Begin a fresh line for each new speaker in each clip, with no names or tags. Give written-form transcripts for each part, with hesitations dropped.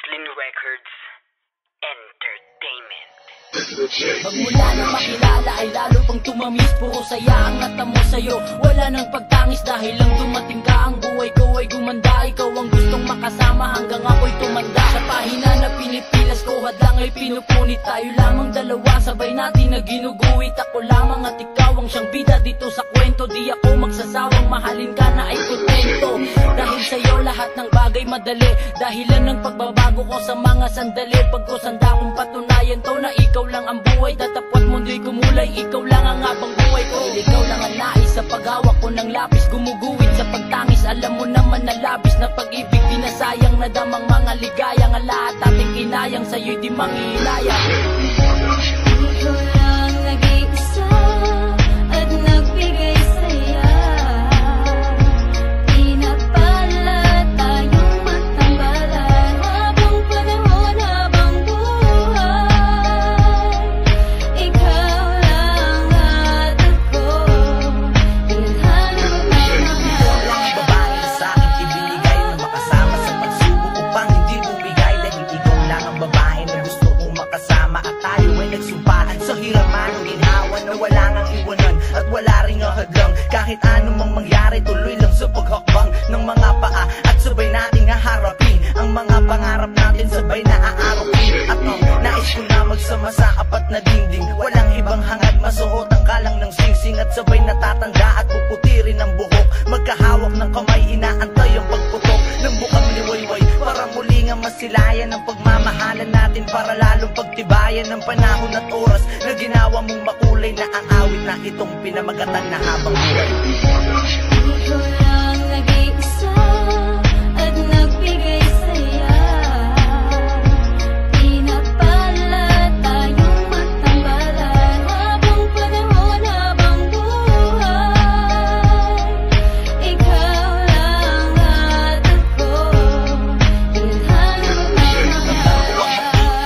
Brooklyn Records Entertainment.
Magmula nang makilala ay lalo pang tumamis. Puro saya ang natamo sa'yo, wala nang pagtangis. Dahil lang dumating ka, ang buhay ko ay gumanda. Ikaw ang gustong makasama hanggang ako'y tumanda. Sa pahina na pinipilas ko, hadlang ay pinupunit. Tayo lamang dalawa, sabay natin na ginuguhit. Ako lamang at ikaw ang siyang bida dito sa kwento. Di ako magsasawang mahalin ka na ay kontento. Dahil sa'yo lahat ng bagay madali. Dahilan ng pagbabago ko sa mga sandali. Pagkusanda kong patunayan to na ikaw lang ang buhay. Datapwat mundo'y kumulay, ikaw lang ang habang buhay ko. Ikaw lang ang nais sa paghawak ko ng lapis. Gumuguhit sa pagtangis, alam mo naman na labis na pag-ibig. Di na sayang na damang mga ligayang. Ang lahat ating kinayang, sa'yo'y di mangihilayang.
Ikaw lang nag-iisa at nagbigay saya. Di na pala tayong matambalan. Habang panahon, habang buhay, ikaw lang at ako. Tinadhana mo
Ikaw lang ang babae na sa'kin ibinigay, na makasama sa pagsubok upang hindi bumigay. Dahil ikaw lang ang babae na gusto kong makasama. At tayo ay nagsumpaan sa hiraman o ginhawa na wala ngang iwanan at wala ring hadlang. Kahit anumang mangyari, tuloy lang sa paghakbang ng mga paa. At sabay nating haharapin ang mga pangarap natin, sabay na aarapin. At nais ko na magsama sa apat na dingding. Walang ibang hangad, masuotan ka lang ng singsing. At sabay natatanda at puputirin ang buhok. Magkahawak ng kamay, inaantay ang pagputok ng bukang liwayway, para muli nga masilayan ang pagmamahalan natin. Para lalong pagtibayan ng panahon at oras na ginawa mong makulay na ang awit na itong pinamagatan na habang buhay.
Ikaw lang nag-iisa at nagbigay saya. Di na pala tayong matambalan. Habang panahon, habang buhay, ikaw lang at ako. Tinadhana mo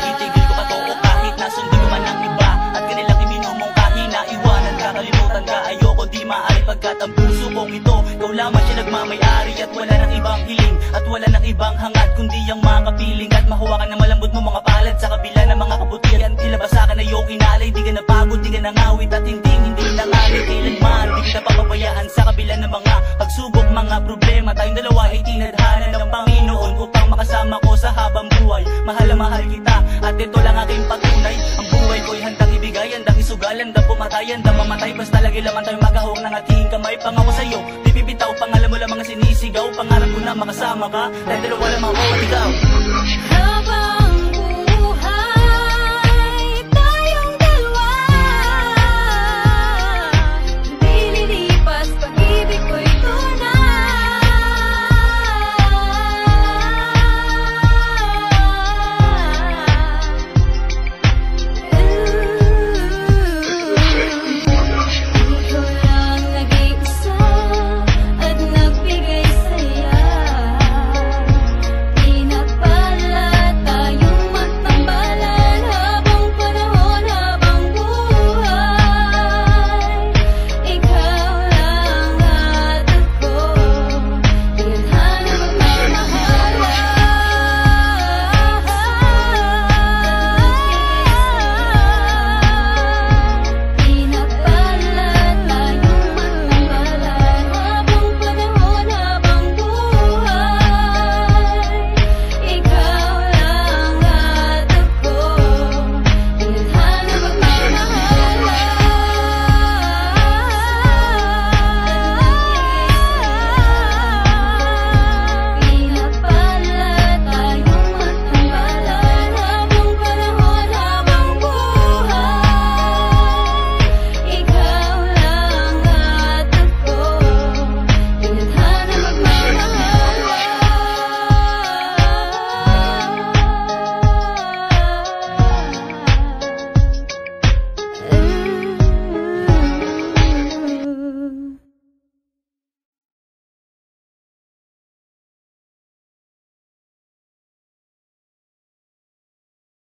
Itigil ko katoo kahit nasundo ko man ang iba. At kanilang iminumong kahina, iwanan ka, kalimutan ka. Ayoko di maaari pagkat ang puso kong ito, ikaw lamang siya nagmamayari. At wala nang ibang hiling at wala nang ibang hangad, kundi ang makapiling at mahawakan na malambot mo mga palad. Sa kabila ng mga kabutihan, ilabas sa akin na iyong inalay. Di ka napagod, di ka nangawit at hindi nangalit. Kailanman di kita papabayaan sa kabila ng mga pagsubok, mga problema. Tayong dalawa ay tinadhana ng Panginoon upang makasama ko sa habang buhay. Mahal na mahal kita at ito lang aking patunay. Ang buhay ko'y handang ibigay, handang isugalan, handang pumatay, handang mamatay. Basta lagi laman tayo magahawak ng ating kamay. Pangako sa'yo, di bibitaw, pangalan mo lang mga sinisigaw. Pangarap ko na makasama ka, dahil dalawa lamang ako at ikaw.